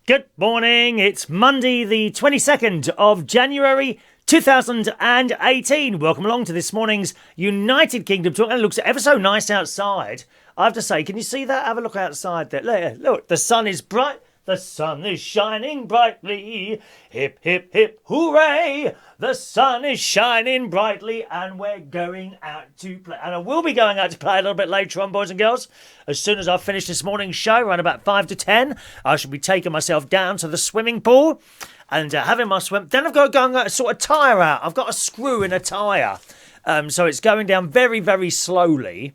Good morning. It's Monday, the 22nd of January, 2018. Welcome along to this morning's United Kingdom talk. And it looks ever so nice outside. I have to say, can you see that? Have a look outside there. Look, the sun is bright. The sun is shining brightly. Hip, hip, hip, hooray. The sun is shining brightly and we're going out to play. And I will be going out to play a little bit later on, boys and girls. As soon as I finish this morning's show, around about 5 to 10, I shall be taking myself down to the swimming pool and having my swim. Then I've got to go and get a sort of tyre out. I've got a screw in a tyre. So it's going down very, very slowly.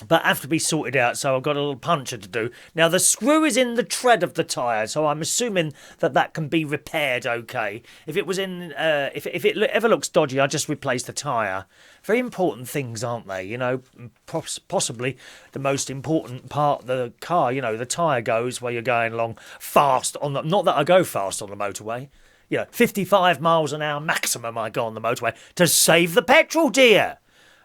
But have to be sorted out, so I've got a little puncture to do. Now, the screw is in the tread of the tyre, so I'm assuming that can be repaired okay. If it was in, if it ever looks dodgy, I'll just replace the tyre. Very important things, aren't they? You know, possibly the most important part of the car, you know, the tyre goes where you're going along fast on the, not that I go fast on the motorway. You know, 55 miles an hour maximum I go on the motorway to save the petrol, dear.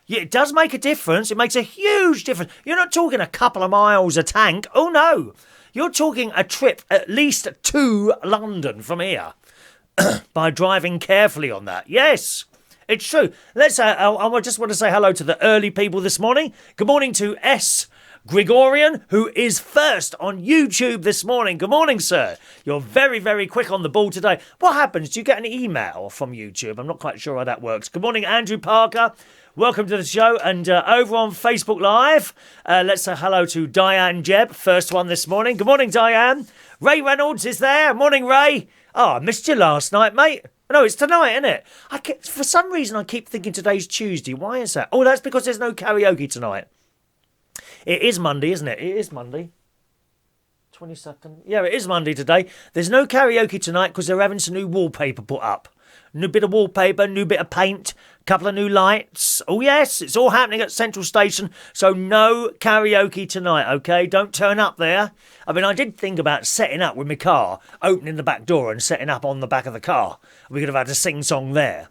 Yeah, it does make a difference. It makes a huge difference. You're not talking a couple of miles a tank. Oh, no. You're talking a trip at least to London from here by driving carefully on that. Yes, it's true. I just want to say hello to the early people this morning. Good morning to S. Gregorian, who is first on YouTube this morning. Good morning, sir. You're very, very quick on the ball today. What happens? Do you get an email from YouTube? I'm not quite sure how that works. Good morning, Andrew Parker. Welcome to the show. And over on Facebook Live, let's say hello to Diane Jebb, first one this morning. Good morning, Diane. Ray Reynolds is there. Morning, Ray. Oh, I missed you last night, mate. No, it's tonight, isn't it? For some reason, I keep thinking today's Tuesday. Why is that? Oh, that's because there's no karaoke tonight. It is Monday, isn't it? It is Monday. 22nd. Yeah, it is Monday today. There's no karaoke tonight because they're having some new wallpaper put up. New bit of wallpaper, new bit of paint, couple of new lights. Oh, yes, it's all happening at Central Station. So no karaoke tonight, OK? Don't turn up there. I mean, I did think about setting up with my car, opening the back door and setting up on the back of the car. We could have had a sing-song there.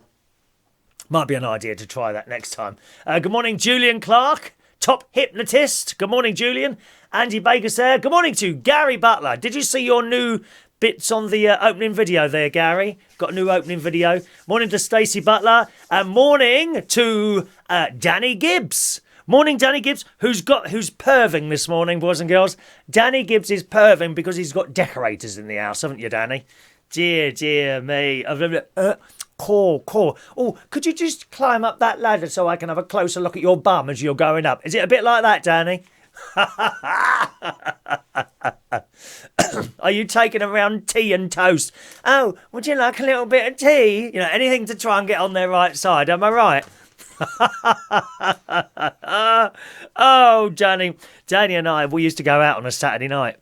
Might be an idea to try that next time. Good morning, Julian Clark. Top hypnotist. Good morning, Julian. Andy Baker's there. Good morning to Gary Butler. Did you see your new bits on the opening video there, Gary? Got a new opening video. Morning to Stacey Butler. And morning to Danny Gibbs. Morning, Danny Gibbs, who's perving this morning, boys and girls. Danny Gibbs is perving because he's got decorators in the house, haven't you, Danny? Dear me. Cool. Oh, could you just climb up that ladder so I can have a closer look at your bum as you're going up? Is it a bit like that, Danny? Are you taking around tea and toast? Oh, would you like a little bit of tea? You know, anything to try and get on their right side, am I right? Oh, Danny and I, we used to go out on a Saturday night.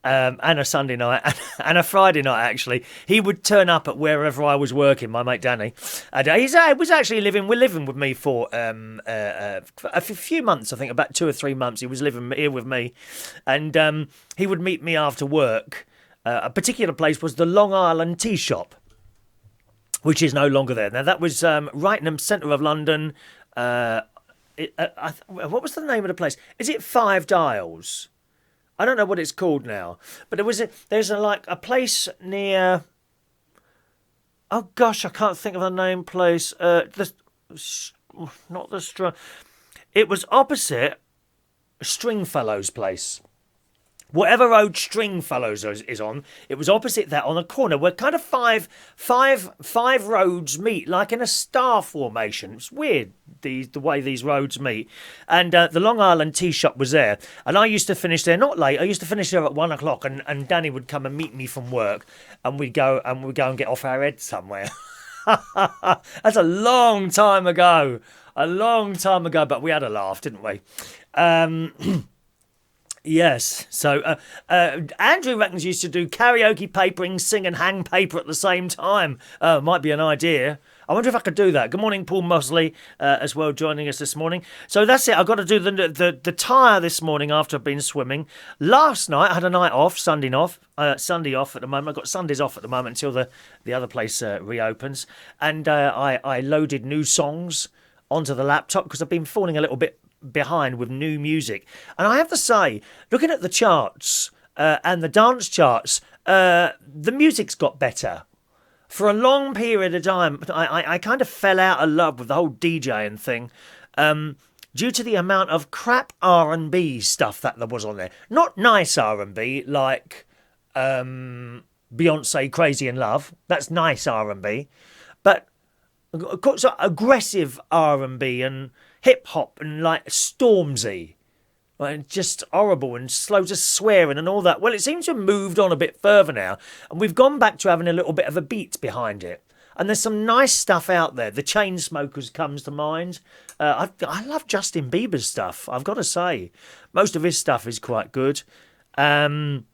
And a Sunday night and a Friday night, actually. He would turn up at wherever I was working, my mate Danny. And he was actually living with me for a few months, I think, about 2 or 3 months. He was living here with me. And he would meet me after work. A particular place was the Long Island Tea Shop, which is no longer there. Now, that was right in the centre of London. What was the name of the place? Is it Five Dials? I don't know what it's called now, but there's a place near. Oh gosh, I can't think of the name place. Not the String. It was opposite Stringfellow's place. Whatever road Stringfellows is on, it was opposite that on a corner where kind of five roads meet, like in a star formation. It's weird, the way these roads meet. And the Long Island Tea Shop was there. And I used to finish there, not late, I used to finish there at 1 o'clock and Danny would come and meet me from work and we'd go and get off our heads somewhere. That's a long time ago. But we had a laugh, didn't we? Yes, so Andrew reckons used to do karaoke papering, sing and hang paper at the same time. Might be an idea. I wonder if I could do that. Good morning, Paul Mosley, as well, joining us this morning. So that's it. I've got to do the tyre this morning after I've been swimming. Last night, I had a night off, Sunday off at the moment. I've got Sundays off at the moment until the other place reopens. And I loaded new songs onto the laptop because I've been falling a little bit behind with new music. And I have to say, looking at the charts and the dance charts, the music's got better. For a long period of time, I kind of fell out of love with the whole DJing thing, due to the amount of crap R&B stuff that there was on there. Not nice R&B, like Beyonce Crazy in Love. That's nice R&B. But sort of aggressive R&B and hip-hop and like Stormzy. And just horrible and slow to swearing and all that. Well, it seems to have moved on a bit further now. And we've gone back to having a little bit of a beat behind it. And there's some nice stuff out there. The Chainsmokers comes to mind. I love Justin Bieber's stuff, I've got to say. Most of his stuff is quite good. And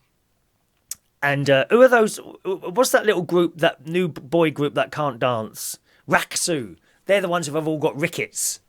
who are those? What's that little group, that new boy group that can't dance? Raksu. They're the ones who have all got rickets.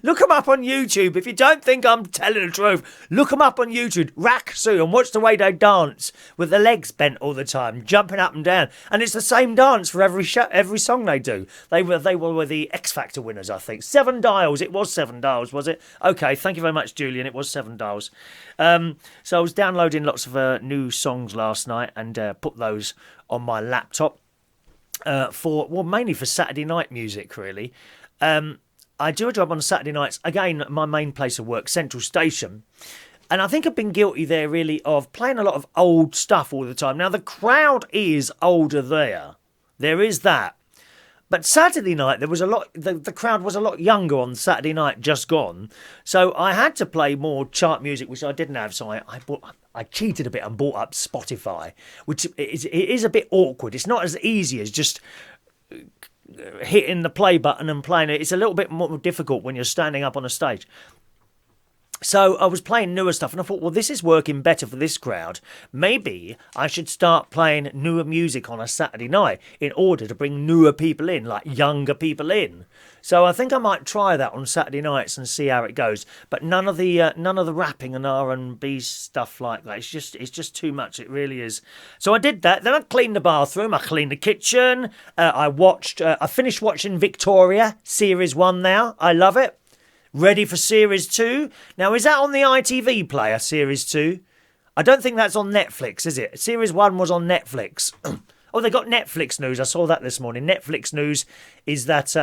Look them up on YouTube. If you don't think I'm telling the truth, look them up on YouTube. Raksu, and watch the way they dance with their legs bent all the time, jumping up and down. And it's the same dance for every song they do. They were the X Factor winners, I think. 7 Dials. It was 7 Dials, was it? Okay, thank you very much, Julian. It was 7 Dials. So I was downloading lots of new songs last night and put those on my laptop. Mainly for Saturday night music, really. I do a job on Saturday nights, again, my main place of work, Central Station, and I think I've been guilty there, really, of playing a lot of old stuff all the time. Now, the crowd is older there is that, but Saturday night, there was a lot, the crowd was a lot younger on Saturday night just gone, so I had to play more chart music, which I didn't have, so I cheated a bit and bought up Spotify, which it is a bit awkward. It's not as easy as just hitting the play button and playing it. It's a little bit more difficult when you're standing up on a stage. So I was playing newer stuff and I thought, well, this is working better for this crowd. Maybe I should start playing newer music on a Saturday night in order to bring newer people in, like younger people in. So I think I might try that on Saturday nights and see how it goes. But none of the rapping and R&B stuff like that. It's just too much. It really is. So I did that. Then I cleaned the bathroom. I cleaned the kitchen. I finished watching Victoria Series 1 now. I love it. Ready for Series 2? Now, is that on the ITV player, Series 2? I don't think that's on Netflix, is it? Series 1 was on Netflix. Oh, they got Netflix news. I saw that this morning. Netflix news is that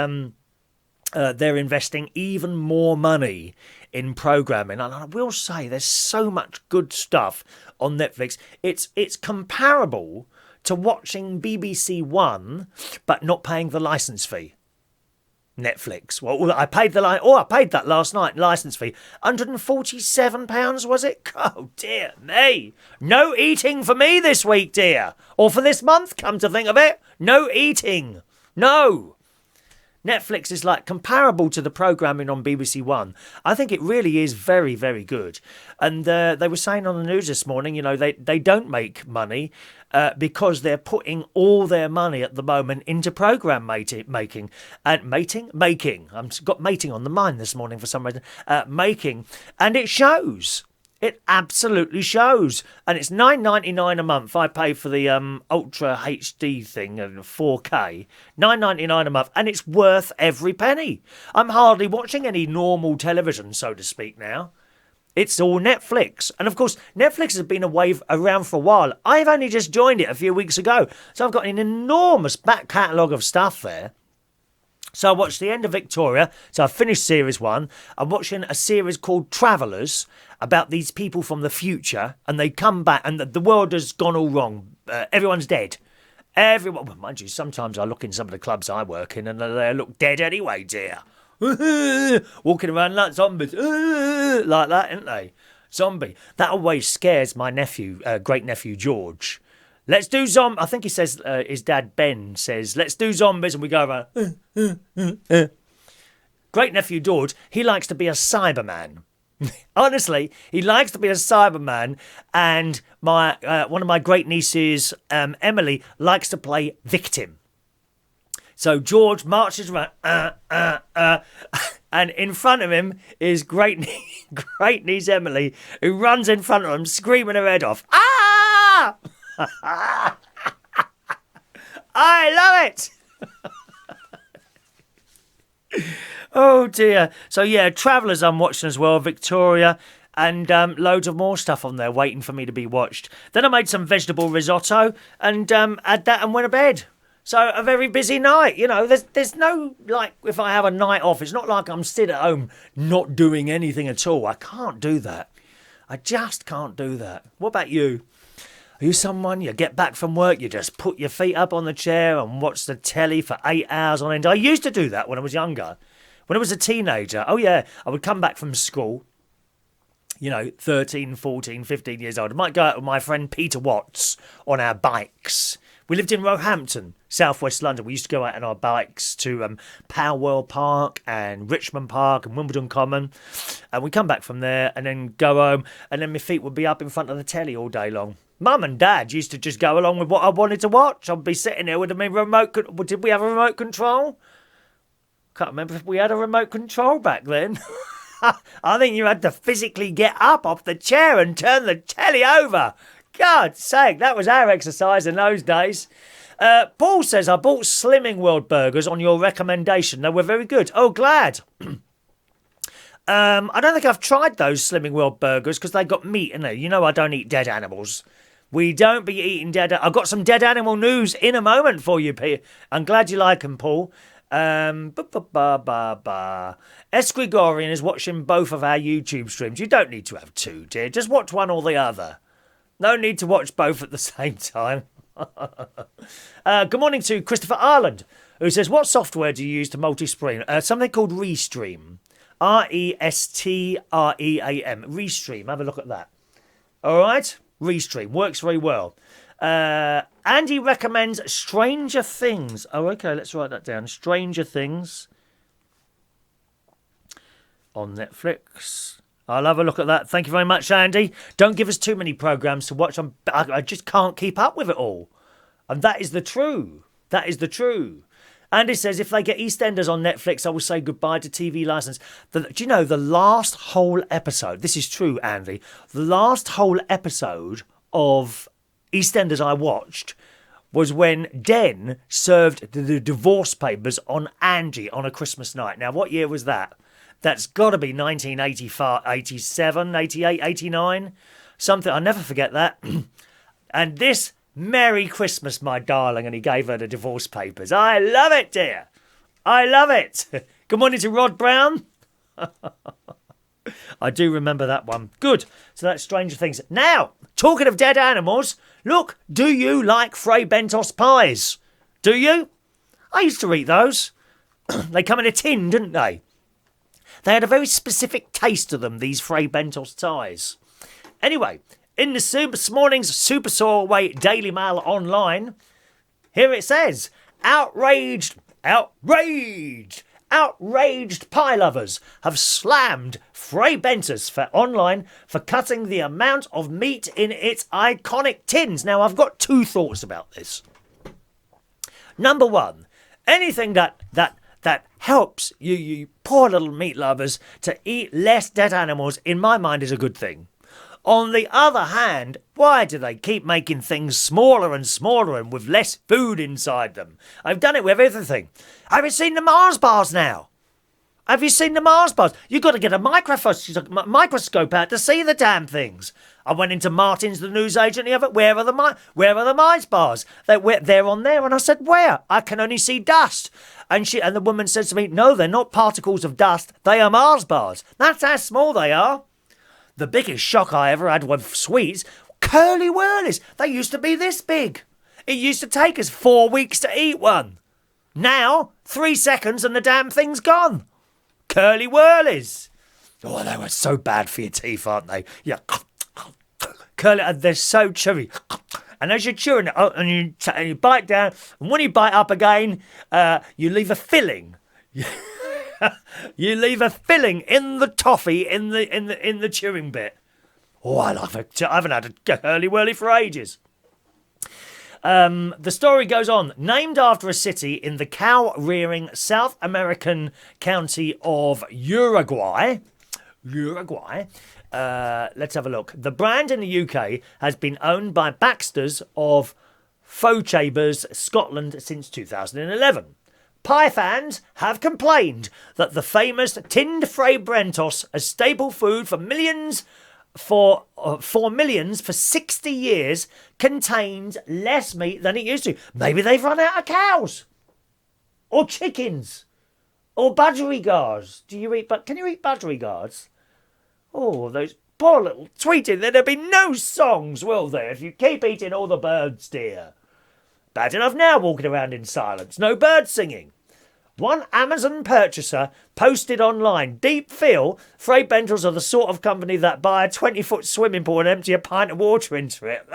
they're investing even more money in programming. And I will say there's so much good stuff on Netflix. It's comparable to watching BBC One, but not paying the licence fee. Netflix. Well, I paid that last night, licence fee. £147, was it? Oh, dear me. No eating for me this week, dear. Or for this month, come to think of it. No eating. No. Netflix is like comparable to the programming on BBC One. I think it really is very, very good. And they were saying on the news this morning, you know, they don't make money because they're putting all their money at the moment into programme making. I've got mating on the mind this morning for some reason. Making. And it shows. It absolutely shows. And it's $9.99 a month. I pay for the Ultra HD thing, 4K. $9.99 a month. And it's worth every penny. I'm hardly watching any normal television, so to speak, now. It's all Netflix. And of course, Netflix has been around for a while. I've only just joined it a few weeks ago. So I've got an enormous back catalogue of stuff there. So I watched the end of Victoria. So I finished Series 1. I'm watching a series called Travellers about these people from the future. And they come back and the world has gone all wrong. Everyone's dead. Everyone, well, mind you, sometimes I look in some of the clubs I work in and they look dead anyway, dear. Walking around like zombies. Like that, ain't they? Zombie. That always scares my nephew, great-nephew George. Let's do zombies. I think he says, his dad Ben says, let's do zombies, and we go around. Great-nephew George, he likes to be a Cyberman. Honestly, he likes to be a Cyberman, and one of my great-nieces, Emily, likes to play victim. So George marches around, and in front of him is great niece Emily, who runs in front of him, screaming her head off. Ah! I love it. Oh dear. So yeah, Travellers I'm watching as well, Victoria, and loads of more stuff on there waiting for me to be watched. Then I made some vegetable risotto and had that and went to bed. So a very busy night, you know. There's no, like, if I have a night off, it's not like I'm still at home not doing anything at all. I can't do that. I just can't do that. What about you? Are you someone, you get back from work, you just put your feet up on the chair and watch the telly for 8 hours on end? I used to do that when I was younger. When I was a teenager, oh yeah, I would come back from school, 13, 14, 15 years old. I might go out with my friend Peter Watts on our bikes. We lived in Roehampton, southwest London. We used to go out on our bikes to Powell Park and Richmond Park and Wimbledon Common. And we'd come back from there and then go home. And then my feet would be up in front of the telly all day long. Mum and Dad used to just go along with what I wanted to watch. I'd be sitting there with my remote. Did we have a remote control? Can't remember if we had a remote control back then. I think you had to physically get up off the chair and turn the telly over. God's sake, that was our exercise in those days. Paul says, I bought Slimming World burgers on your recommendation. They were very good. Oh, glad. I don't think I've tried those Slimming World burgers because they got meat in there. You know I don't eat dead animals. We don't be eating dead... I've got some dead animal news in a moment for you, Peter. I'm glad you like them, Paul. S. Gregorian is watching both of our YouTube streams. You don't need to have two, dear. Just watch one or the other. No need to watch both at the same time. Good morning to Christopher Ireland, who says, what software do you use to multi-stream? Something called Restream. Restream. Restream. Have a look at that. All right? Restream. Works very well. Andy recommends Stranger Things. Oh, okay. Let's write that down. Stranger Things on Netflix. I'll have a look at that. Thank you very much, Andy. Don't give us too many programmes to watch. I just can't keep up with it all. And that is the true. That is the true. Andy says, if they get EastEnders on Netflix, I will say goodbye to TV licence. Do you know the last whole episode? This is true, Andy. The last whole episode of EastEnders I watched was when Den served the divorce papers on Angie on a Christmas night. Now, what year was that? That's got to be 1985, 87, 88, 89. Something. I'll never forget that. And this, Merry Christmas, my darling. And he gave her the divorce papers. I love it, dear. I love it. Good morning to Rod Brown. I do remember that one. Good. So that's Stranger Things. Now, talking of dead animals, look, do you like Fray Bento's pies? Do you? I used to eat those. They come in a tin, didn't they? They had a very specific taste to them, these Fray Bento's ties. Anyway, in this morning's Super Soarway Daily Mail Online, here it says, outraged pie lovers have slammed Fray Bento's online for cutting the amount of meat in its iconic tins. Now, I've got two thoughts about this. Number one, anything that helps you poor little meat lovers to eat less dead animals, in my mind, is a good thing. On the other hand, why do they keep making things smaller and smaller and with less food inside them? I've done it with everything. Have you seen the Mars bars now? Have you seen the Mars bars? You've got to get a microscope out to see the damn things. I went into Martin's, the newsagent, the other. Where are the Mars bars? They're on there, and I said, where? I can only see dust. And the woman says to me, no, they're not particles of dust. They are Mars bars. That's how small they are. The biggest shock I ever had with sweets, curly whirlies. They used to be this big. It used to take us 4 weeks to eat one. Now, 3 seconds and the damn thing's gone. Curly whirlies. Oh, they were so bad for your teeth, aren't they? Yeah. Curly, they're so chewy. And as you're chewing it, and you bite down, and when you bite up again, you leave a filling. You leave a filling in the toffee in the chewing bit. Oh, I love it. I haven't had a curly whirly for ages. The story goes on. Named after a city in the cow-rearing South American county of Uruguay. Let's have a look. The brand in the UK has been owned by Baxter's of Fauchambers, Scotland, since 2011. Pie fans have complained that the famous tinned Fray Bentos, a staple food for millions for millions for 60 years contains less meat than it used to. Maybe they've run out of cows or chickens or budgerigars. Can you eat budgerigars? Oh, those poor little tweeting. There'll be no songs, will there, if you keep eating all the birds, dear? Bad enough now walking around in silence. No bird singing. One Amazon purchaser posted online, deep feel, Fray Bentos are the sort of company that buy a 20-foot swimming pool and empty a pint of water into it.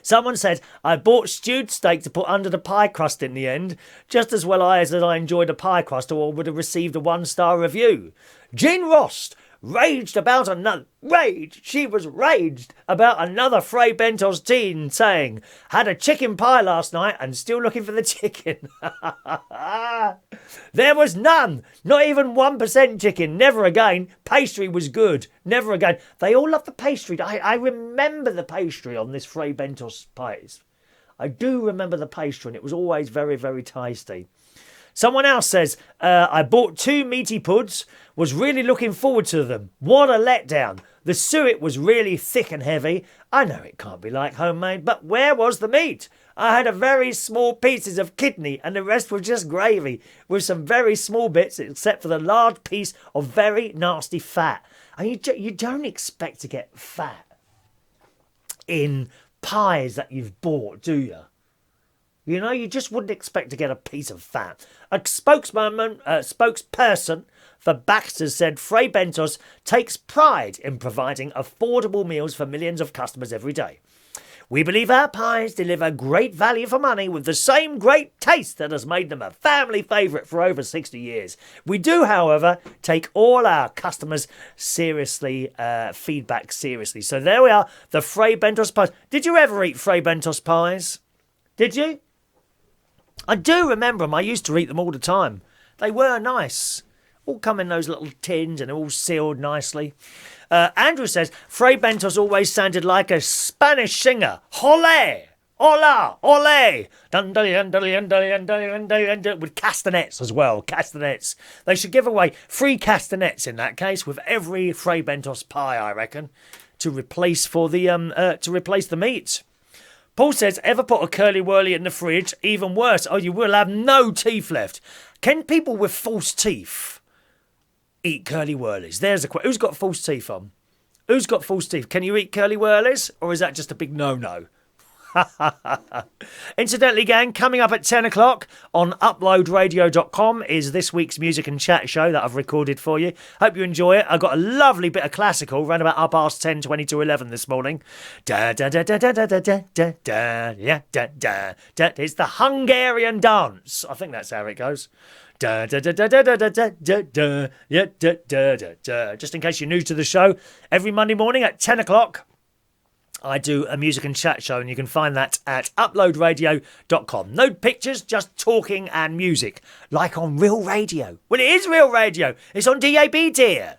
Someone said, I bought stewed steak to put under the pie crust in the end. Just as well as I enjoyed a pie crust or would have received a 1-star review. Jean Rost she was raged about another Fray Bentos teen saying, had a chicken pie last night and still looking for the chicken. There was none, not even 1% chicken, never again. Pastry was good, never again. They all love the pastry. I remember the pastry on this Fray Bentos pies. I do remember the pastry and it was always very, very tasty. Someone else says, I bought 2 meaty puds, was really looking forward to them. What a letdown. The suet was really thick and heavy. I know it can't be like homemade, but where was the meat? I had a very small pieces of kidney and the rest was just gravy with some very small bits except for the large piece of very nasty fat. And you don't expect to get fat in pies that you've bought, do you? You know, you just wouldn't expect to get a piece of fat. A spokesperson for Baxter's said Fray Bentos takes pride in providing affordable meals for millions of customers every day. We believe our pies deliver great value for money with the same great taste that has made them a family favourite for over 60 years. We do, however, take all our customers' feedback seriously. So there we are, the Fray Bentos pies. Did you ever eat Fray Bentos pies? Did you? I do remember them. I used to eat them all the time. They were nice. All come in those little tins and all sealed nicely. Andrew says, Fray Bentos always sounded like a Spanish singer. Jolé! Hola! Ole! With castanets as well. Castanets. They should give away free castanets in that case with every Fray Bentos pie, I reckon, to replace the meat. Paul says, ever put a curly whirly in the fridge? Even worse. Oh, you will have no teeth left. Can people with false teeth eat curly whirlies? There's a question. Who's got false teeth on? Who's got false teeth? Can you eat curly whirlies? Or is that just a big no-no? Incidentally, gang, coming up at 10 o'clock on uploadradio.com is this week's music and chat show that I've recorded for you. Hope you enjoy it. I've got a lovely bit of classical around about 10:20 to 11 this morning. Da da da da da da da da da da yeah da da da. It's the Hungarian dance. I think that's how it goes. Da da da da da da da da da yeah da da da da. Just in case you're new to the show, every Monday morning at 10 o'clock. I do a music and chat show, and you can find that at uploadradio.com. No pictures, just talking and music, like on real radio. Well, it is real radio. It's on DAB, dear.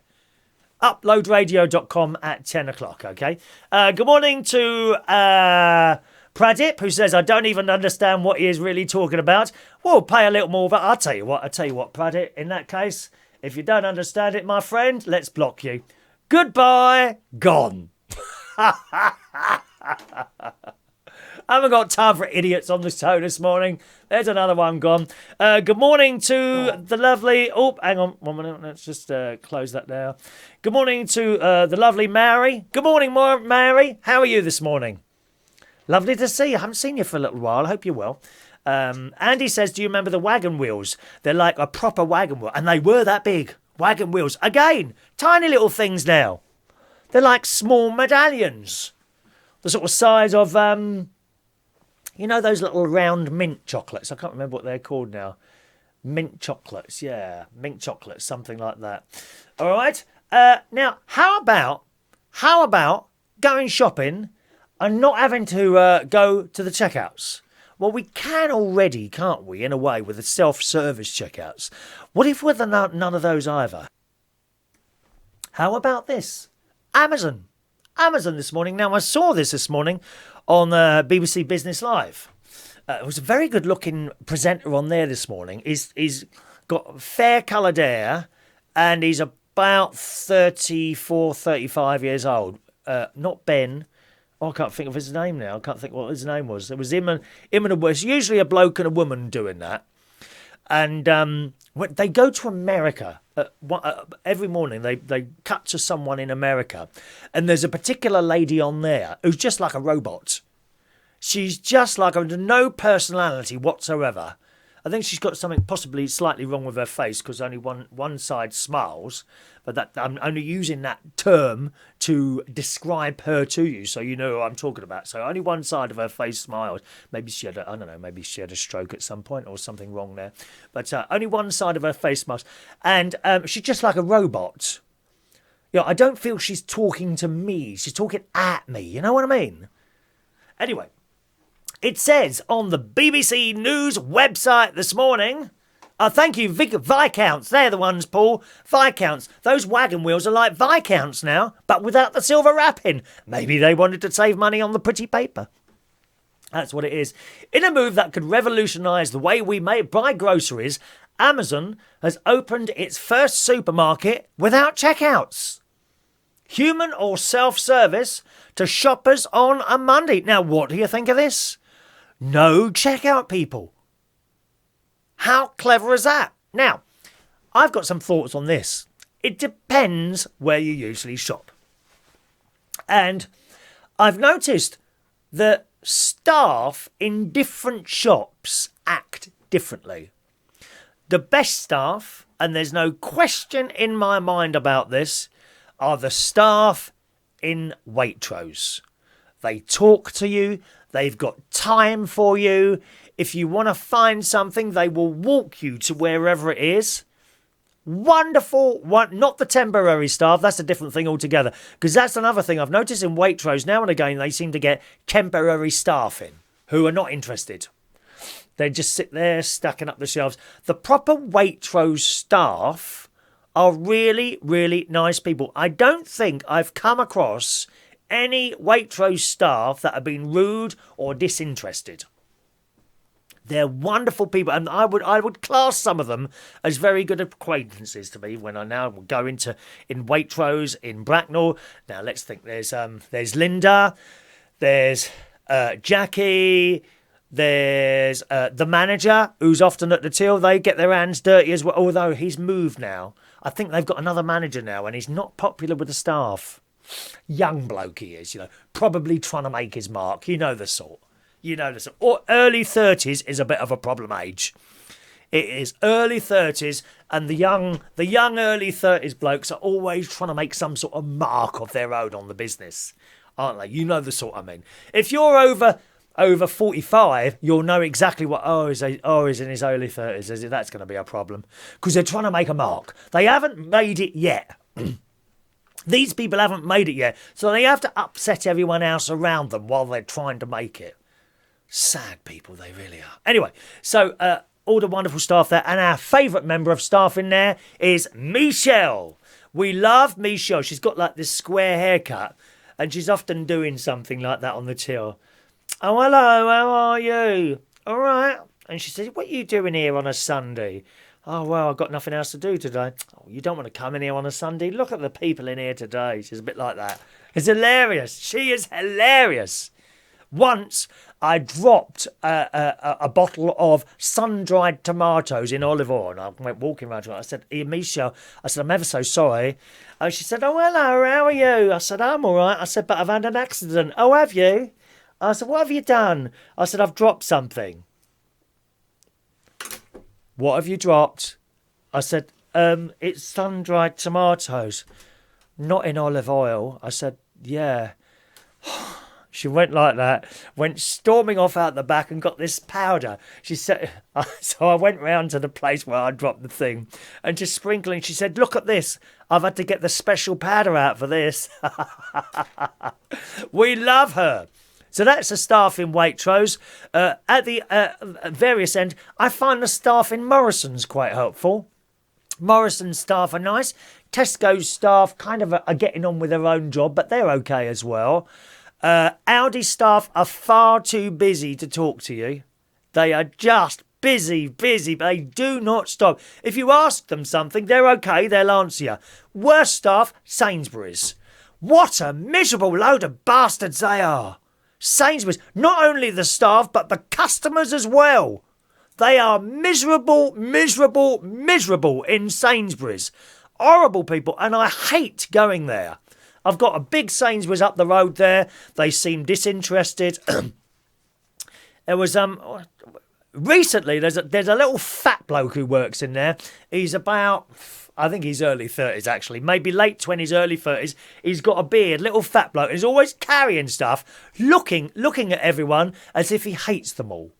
Uploadradio.com at 10 o'clock, okay? Good morning to Pradip, who says, I don't even understand what he is really talking about. Well, pay a little more, but I'll tell you what, Pradip, in that case, if you don't understand it, my friend, let's block you. Goodbye, gone. I haven't got time for idiots on the show this morning. There's another one gone. Good morning to the lovely... Oh, hang on 1 minute. Let's just close that now. Good morning to the lovely Mary. Good morning, Mary. How are you this morning? Lovely to see you. I haven't seen you for a little while. I hope you're well. Andy says, do you remember the wagon wheels? They're like a proper wagon wheel. And they were that big. Wagon wheels. Again, tiny little things now. They're like small medallions. The sort of size of, you know, those little round mint chocolates. I can't remember what they're called now. Mint chocolates, yeah. Mint chocolates, something like that. All right. Now, how about going shopping and not having to go to the checkouts? Well, we can already, can't we, in a way, with the self-service checkouts. What if we're none of those either? How about this? Amazon this morning. Now, I saw this morning on BBC Business Live. It was a very good looking presenter on there this morning. He's got fair coloured hair and he's a about 34, 35 years old. Not Ben. Oh, I can't think of his name now. I can't think what his name was. It was him and it's usually a bloke and a woman doing that. And when they go to America, every morning they cut to someone in America. And there's a particular lady on there who's just like a robot. She's just like no personality whatsoever. I think she's got something possibly slightly wrong with her face because only one side smiles. But that I'm only using that term to describe her to you, so you know who I'm talking about. So only one side of her face smiles. Maybe she had maybe she had a stroke at some point or something wrong there. But only one side of her face smiles, and she's just like a robot. I don't feel she's talking to me. She's talking at me. You know what I mean? Anyway. It says on the BBC News website this morning, thank you, Viscounts. They're the ones, Paul. Viscounts. Those wagon wheels are like Viscounts now, but without the silver wrapping. Maybe they wanted to save money on the pretty paper. That's what it is. In a move that could revolutionise the way we buy groceries, Amazon has opened its first supermarket without checkouts. Human or self-service to shoppers on a Monday. Now, what do you think of this? No checkout, people. How clever is that? Now, I've got some thoughts on this. It depends where you usually shop. And I've noticed that staff in different shops act differently. The best staff, and there's no question in my mind about this, are the staff in Waitrose. They talk to you. They've got time for you. If you want to find something, they will walk you to wherever it is. Wonderful. Not the temporary staff. That's a different thing altogether. Because that's another thing I've noticed in Waitrose. Now and again, they seem to get temporary staff in who are not interested. They just sit there stacking up the shelves. The proper Waitrose staff are really, really nice people. I don't think I've come across any Waitrose staff that have been rude or disinterested. They're wonderful people, and I would class some of them as very good acquaintances to me when I now go in Waitrose in Bracknell. Now let's think. There's Linda, there's Jackie, there's the manager who's often at the till. They get their hands dirty as well, although he's moved now. I think they've got another manager now, and he's not popular with the staff. Young bloke he is, probably trying to make his mark. You know the sort. Or early 30s is a bit of a problem age. It is early 30s, and the young early 30s blokes are always trying to make some sort of mark of their own on the business, aren't they? You know the sort I mean. If you're over 45, you'll know exactly what, he's in his early 30s. That's going to be a problem. Because they're trying to make a mark. They haven't made it yet. These people haven't made it yet, so they have to upset everyone else around them while they're trying to make it. Sad people, they really are. Anyway, so all the wonderful staff there, and our favourite member of staff in there is Michelle. We love Michelle. She's got like this square haircut, and she's often doing something like that on the till. Oh, hello, how are you? All right. And she said, what are you doing here on a Sunday? Oh, well, I've got nothing else to do today. Oh, you don't want to come in here on a Sunday? Look at the people in here today. She's a bit like that. It's hilarious. She is hilarious. Once I dropped a bottle of sun-dried tomatoes in olive oil, and I went walking around to her. I said, Michelle, I said, I'm ever so sorry. And she said, oh, hello, how are you? I said, I'm all right. I said, but I've had an accident. Oh, have you? I said, what have you done? I said, I've dropped something. What have you dropped? I said, it's sun-dried tomatoes, not in olive oil. I said, yeah. She went like that, went storming off out the back and got this powder. She said, so I went round to the place where I dropped the thing and just sprinkling. She said, look at this. I've had to get the special powder out for this. We love her. So that's the staff in Waitrose. At the various end, I find the staff in Morrison's quite helpful. Morrison's staff are nice. Tesco's staff kind of are getting on with their own job, but they're okay as well. Aldi staff are far too busy to talk to you. They are just busy, busy. They do not stop. If you ask them something, they're okay. They'll answer you. Worst staff, Sainsbury's. What a miserable load of bastards they are. Sainsbury's, not only the staff, but the customers as well. They are miserable, miserable, miserable in Sainsbury's. Horrible people, and I hate going there. I've got a big Sainsbury's up the road there. They seem disinterested. There was recently there's a little fat bloke who works in there. He's about, I think he's early 30s actually, maybe late 20s, early 30s. He's got a beard, little fat bloke. He's always carrying stuff, looking at everyone as if he hates them all.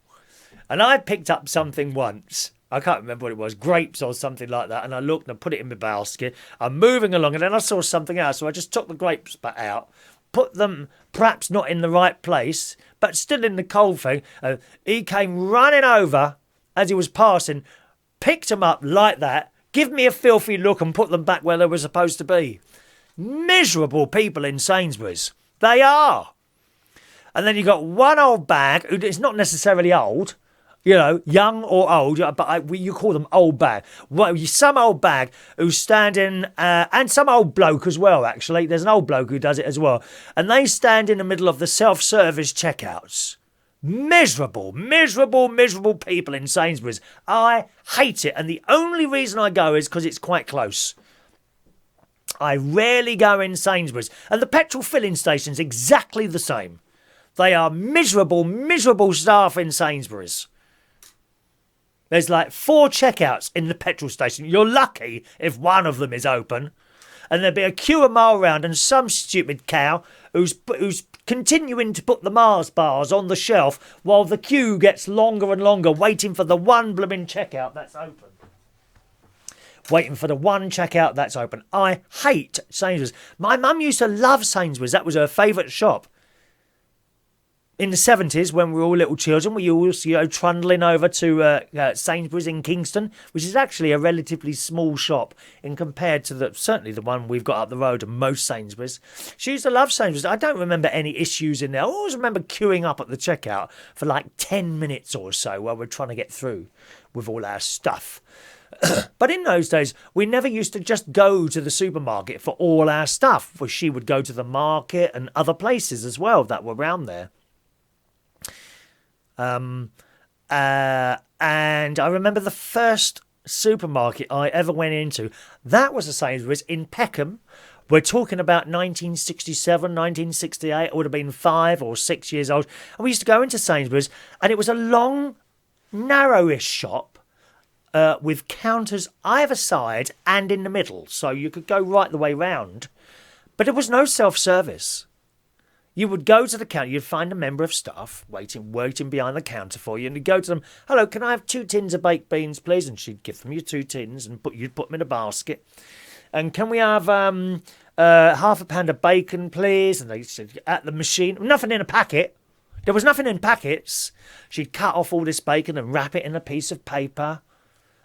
And I picked up something once. I can't remember what it was, grapes or something like that. And I looked and I put it in my basket. I'm moving along and then I saw something else. So I just took the grapes back out, put them perhaps not in the right place, but still in the cold thing. He came running over as he was passing, picked them up like that, give me a filthy look and put them back where they were supposed to be. Miserable people in Sainsbury's. They are. And then you got one old bag who is not necessarily old, you know, young or old, but you call them old bag. Well, some old bag who's standing, and some old bloke as well, actually. There's an old bloke who does it as well. And they stand in the middle of the self-service checkouts. Miserable, miserable, miserable people in Sainsbury's. I hate it. And the only reason I go is because it's quite close. I rarely go in Sainsbury's. And the petrol filling station's exactly the same. They are miserable, miserable staff in Sainsbury's. There's like 4 checkouts in the petrol station. You're lucky if one of them is open. And there'll be a queue a mile round and some stupid cow who's continuing to put the Mars bars on the shelf while the queue gets longer and longer, waiting for the one blooming checkout that's open. Waiting for the one checkout that's open. I hate Sainsbury's. My mum used to love Sainsbury's. That was her favourite shop. In the 70s, when we were all little children, we used to go trundling over to Sainsbury's in Kingston, which is actually a relatively small shop in compared to certainly the one we've got up the road and most Sainsbury's. She used to love Sainsbury's. I don't remember any issues in there. I always remember queuing up at the checkout for like 10 minutes or so while we're trying to get through with all our stuff. But in those days, we never used to just go to the supermarket for all our stuff. For she would go to the market and other places as well that were around there. And I remember the first supermarket I ever went into. That was a Sainsbury's in Peckham. We're talking about 1967, 1968. I would have been 5 or 6 years old. And we used to go into Sainsbury's, and it was a long, narrowish shop with counters either side and in the middle. So you could go right the way round. But there was no self-service. You would go to the counter, you'd find a member of staff waiting behind the counter for you, and you'd go to them, hello, can I have 2 tins of baked beans, please? And she'd give them your 2 tins, and you'd put them in a basket. And can we have half a pound of bacon, please? And they said, at the machine, nothing in a packet. There was nothing in packets. She'd cut off all this bacon and wrap it in a piece of paper.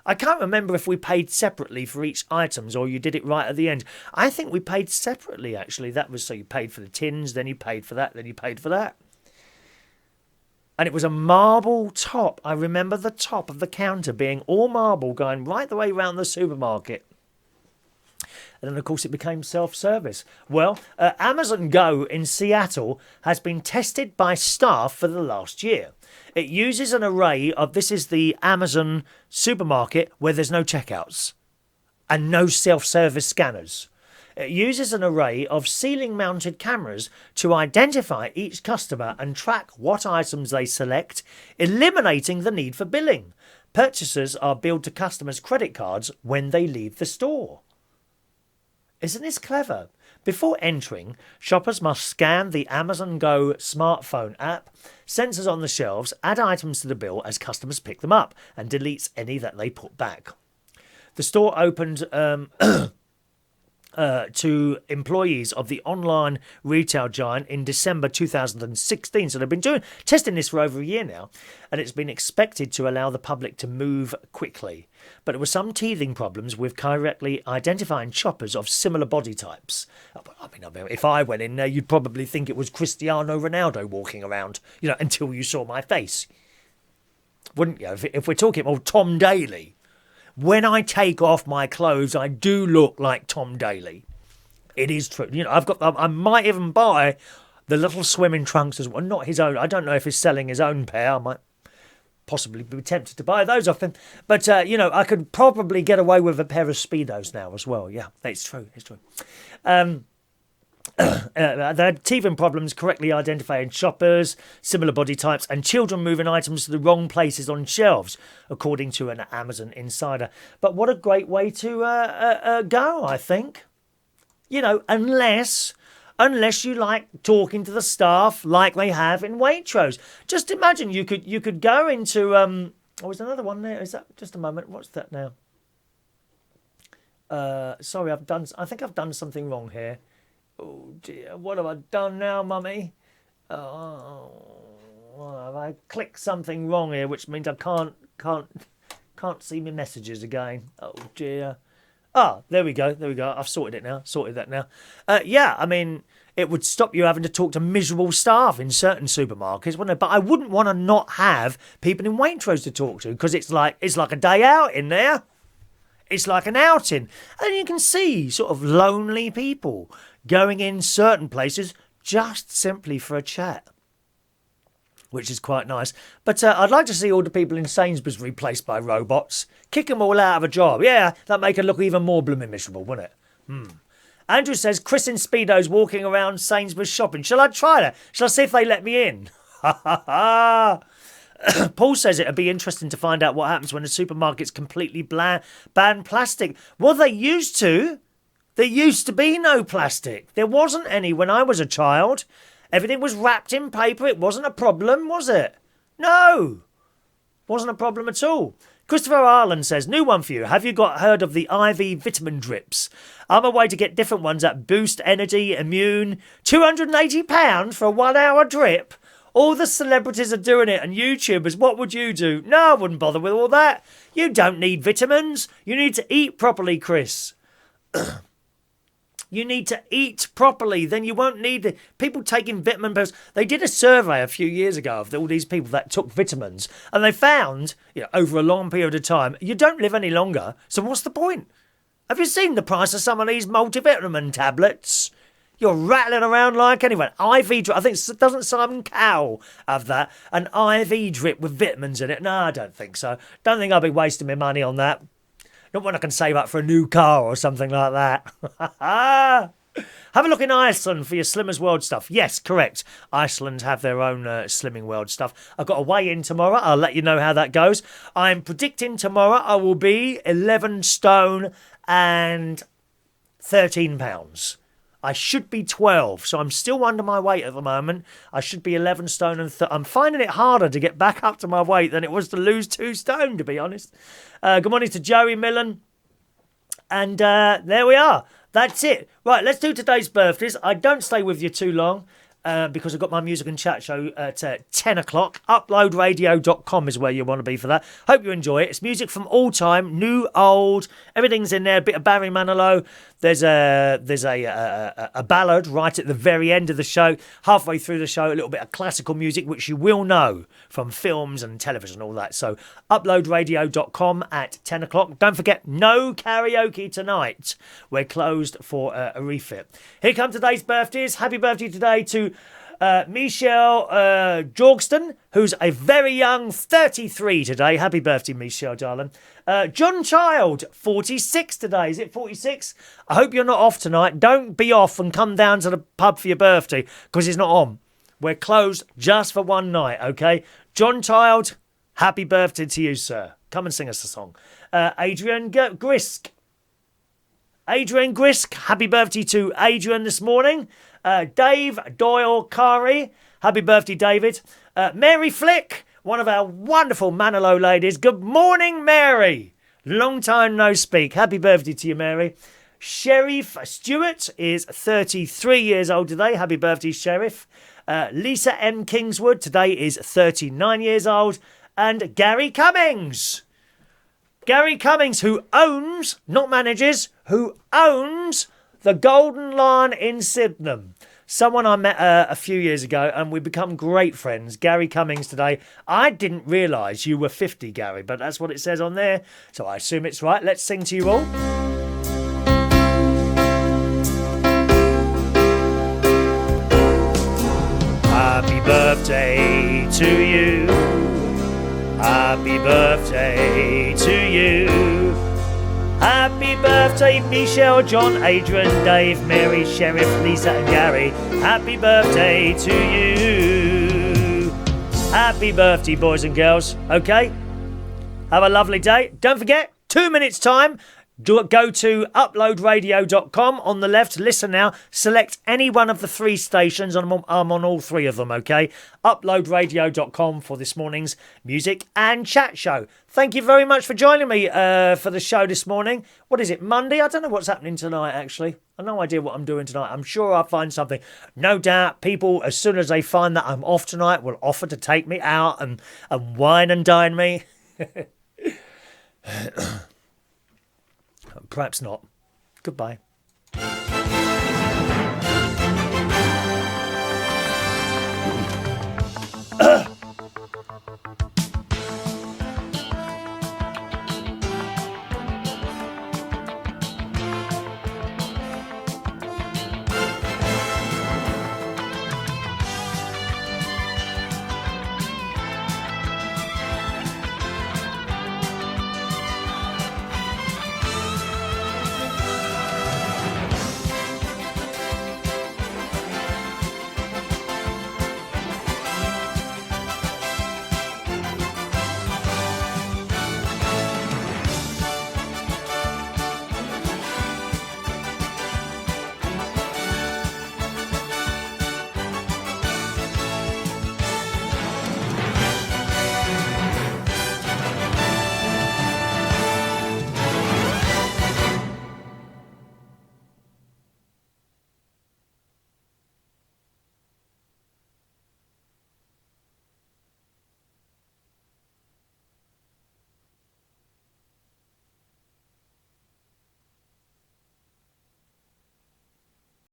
I can't remember if we paid separately for each items or you did it right at the end. I think we paid separately, actually. That was so you paid for the tins, then you paid for that, then you paid for that. And it was a marble top. I remember the top of the counter being all marble going right the way around the supermarket. And then, of course, it became self-service. Well, Amazon Go in Seattle has been tested by staff for the last year. It uses an array of, this is the Amazon supermarket where there's no checkouts and no self-service scanners. It uses an array of ceiling-mounted cameras to identify each customer and track what items they select, eliminating the need for billing. Purchasers are billed to customers' credit cards when they leave the store. Isn't this clever? Before entering, shoppers must scan the Amazon Go smartphone app, sensors on the shelves, add items to the bill as customers pick them up, and deletes any that they put back. The store opened to employees of the online retail giant in December 2016. So they've been testing this for over a year now, and it's been expected to allow the public to move quickly. But there were some teething problems with correctly identifying shoppers of similar body types. I mean, if I went in there, you'd probably think it was Cristiano Ronaldo walking around, until you saw my face. wouldn't you? If we're talking about Tom Daley, when I take off my clothes, I do look like Tom Daley. It is true. You know, I might even buy the little swimming trunks as well. Not his own. I don't know if he's selling his own pair. I might possibly be tempted to buy those off him. But, you know, I could probably get away with a pair of Speedos now as well. Yeah, it's true. It's true. The teething problems correctly identifying shoppers, similar body types, and children moving items to the wrong places on shelves, according to an Amazon insider. But what a great way to go, I think. You know, unless you like talking to the staff like they have in Waitrose. Just imagine you could go into oh, there's another one there. Is that just a moment? What's that now? Sorry, I think I've done something wrong here. Oh dear, what have I done now, Mummy? Oh, have I clicked something wrong here, which means I can't see my messages again. Oh dear. Ah, there we go. I've sorted it now. Yeah, I mean, it would stop you having to talk to miserable staff in certain supermarkets, wouldn't it? But I wouldn't want to not have people in Waitrose to talk to, because it's like a day out in there. It's like an outing. And you can see sort of lonely people going in certain places just simply for a chat, which is quite nice. But I'd like to see all the people in Sainsbury's replaced by robots. Kick them all out of a job. Yeah, that'd make it look even more blooming miserable, wouldn't it? Andrew says, Chris in Speedos walking around Sainsbury's shopping. Shall I try that? Shall I see if they let me in? Ha ha ha. Paul says it'd be interesting to find out what happens when the supermarkets completely ban plastic. Well, they used to. There used to be no plastic. There wasn't any when I was a child. Everything was wrapped in paper. It wasn't a problem, was it? No. Wasn't a problem at all. Christopher Ireland says, new one for you. Have you heard of the IV vitamin drips? I'm away to get different ones that boost energy, immune. £280 for a 1 hour drip? All the celebrities are doing it and YouTubers. What would you do? No, I wouldn't bother with all that. You don't need vitamins. You need to eat properly, Chris. You need to eat properly, then you won't need people taking vitamin pills. They did a survey a few years ago of all these people that took vitamins, and they found, you know, over a long period of time, you don't live any longer. So what's the point? Have you seen the price of some of these multivitamin tablets? You're rattling around like anyone. IV drip. I think, doesn't Simon Cowell have that? An IV drip with vitamins in it? No, I don't think so. Don't think I'll be wasting my money on that. Not when I can save up for a new car or something like that. Have a look in Iceland for your Slimmers World stuff. Yes, correct. Iceland have their own Slimming World stuff. I've got a weigh-in tomorrow. I'll let you know how that goes. I'm predicting tomorrow I will be 11 stone and 13 pounds. I should be 12, so I'm still under my weight at the moment. I should be 11 stone and I'm finding it harder to get back up to my weight than it was to lose 2 stone, to be honest. Good morning to Joey Millen. And there we are. That's it. Right, let's do today's birthdays. I don't stay with you too long because I've got my music and chat show at 10 o'clock. Uploadradio.com is where you want to be for that. Hope you enjoy it. It's music from all time, new, old. Everything's in there. A bit of Barry Manilow. There's a ballad right at the very end of the show. Halfway through the show, a little bit of classical music, which you will know from films and television and all that. So uploadradio.com at 10 o'clock. Don't forget, no karaoke tonight. We're closed for a refit. Here come today's birthdays. Happy birthday today to Michelle Jorgston, who's a very young 33 today. Happy birthday, Michelle, darling. John Child, 46 today. Is it 46? I hope you're not off tonight. Don't be off and come down to the pub for your birthday, because it's not on. We're closed just for one night, okay? John Child, happy birthday to you, sir. Come and sing us a song. Adrian Grisk. Adrian Grisk, happy birthday to Adrian this morning. Dave Doyle Kari, happy birthday, David. Mary Flick, one of our wonderful Manilow ladies. Good morning, Mary. Long time no speak. Happy birthday to you, Mary. Sheriff Stewart is 33 years old today. Happy birthday, Sheriff. Lisa M. Kingswood today is 39 years old. And Gary Cummings. Gary Cummings, who owns, not manages, who owns the Golden Lion in Sydenham. someone I met a few years ago, and we've become great friends. Gary Cummings today. I didn't realise you were 50, Gary, but that's what it says on there, so I assume it's right. Let's sing to you all. Happy birthday to you. Happy birthday to you. Happy birthday, Michelle, John, Adrian, Dave, Mary, Sheriff, Lisa and Gary. Happy birthday to you. Happy birthday, boys and girls. Okay? Have a lovely day. Don't forget, 2 minutes time. Go to uploadradio.com on the left. Listen now. Select any one of the 3 stations. I'm on all 3 of them, okay? Uploadradio.com for this morning's music and chat show. Thank you very much for joining me for the show this morning. What is it, Monday? I don't know what's happening tonight, actually. I've no idea what I'm doing tonight. I'm sure I'll find something. No doubt people, as soon as they find that I'm off tonight, will offer to take me out and wine and dine me. Perhaps not. Goodbye.